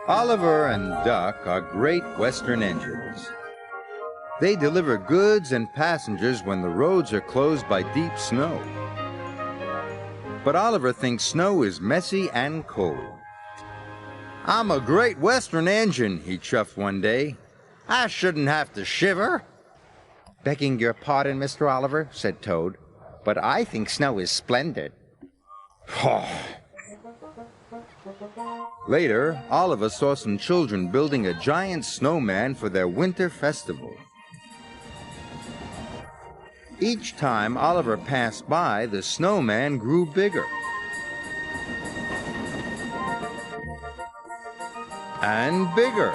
Oliver and Duck are great Western engines. They deliver goods and passengers when the roads are closed by deep snow. But Oliver thinks snow is messy and cold. "I'm a great Western engine," he chuffed one day. "I shouldn't have to shiver." "Begging your pardon, Mr. Oliver," said Toad, "but I think snow is splendid." Later, Oliver saw some children building a giant snowman for their winter festival. Each time Oliver passed by, the snowman grew bigger. And bigger.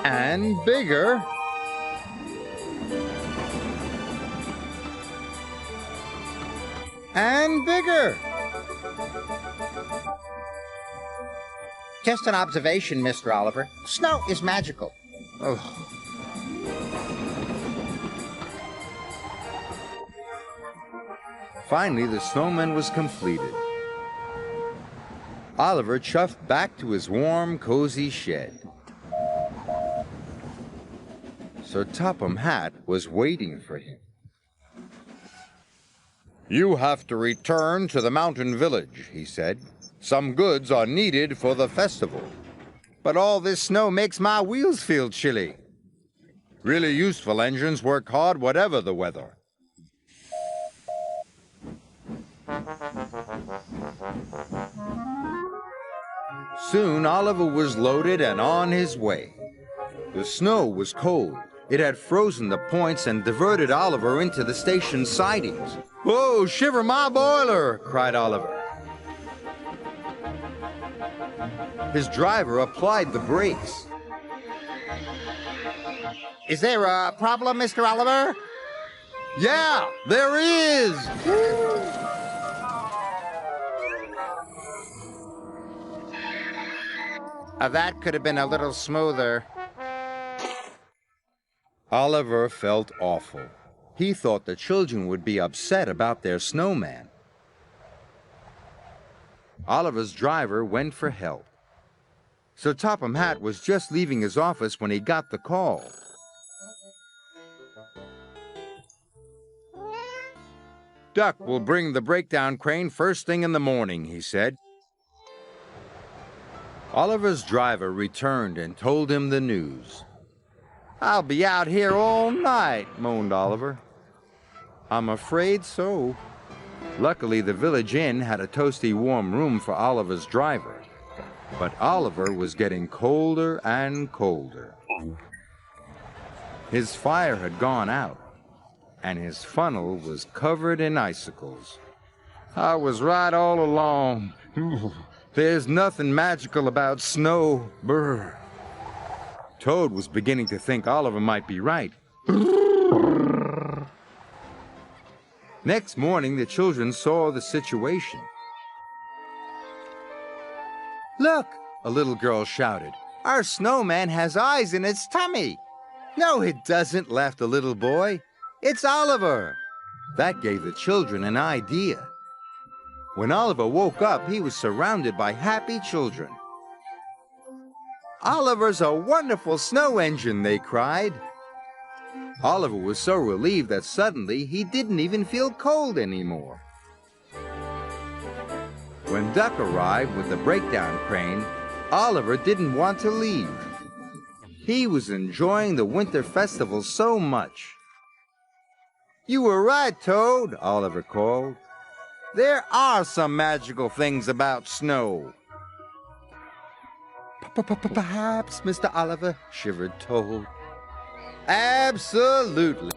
And bigger. And bigger. Just an observation, Mr. Oliver. Snow is magical. Oh. Finally, the snowman was completed. Oliver chuffed back to his warm, cozy shed. Sir Topham Hatt was waiting for him. "You have to return to the mountain village," he said. "Some goods are needed for the festival." "But all this snow makes my wheels feel chilly." "Really useful engines work hard whatever the weather." Soon Oliver was loaded and on his way. The snow was cold. It had frozen the points and diverted Oliver into the station's sidings. "Whoa, shiver my boiler!" cried Oliver. His driver applied the brakes. "Is there a problem, Mr. Oliver?" "Yeah, there is!" That could have been a little smoother. Oliver felt awful. He thought the children would be upset about their snowman. Oliver's driver went for help. Sir Topham Hatt was just leaving his office when he got the call. "Duck will bring the breakdown crane first thing in the morning," he said. Oliver's driver returned and told him the news. "I'll be out here all night," moaned Oliver. "I'm afraid so." Luckily, the village inn had a toasty warm room for Oliver's driver. But Oliver was getting colder and colder. His fire had gone out, and his funnel was covered in icicles. "I was right all along. There's nothing magical about snow. Brr." Toad was beginning to think Oliver might be right. Next morning, the children saw the situation. "Look," a little girl shouted. "Our snowman has eyes in its tummy." "No, it doesn't," laughed the little boy. "It's Oliver." That gave the children an idea. When Oliver woke up, he was surrounded by happy children. "Oliver's a wonderful snow engine," they cried. Oliver was so relieved that suddenly he didn't even feel cold anymore. When Duck arrived with the breakdown crane, Oliver didn't want to leave. He was enjoying the winter festival so much. "You were right, Toad," Oliver called. "There are some magical things about snow." "Perhaps, Mr. Oliver," shivered Toad. "Absolutely."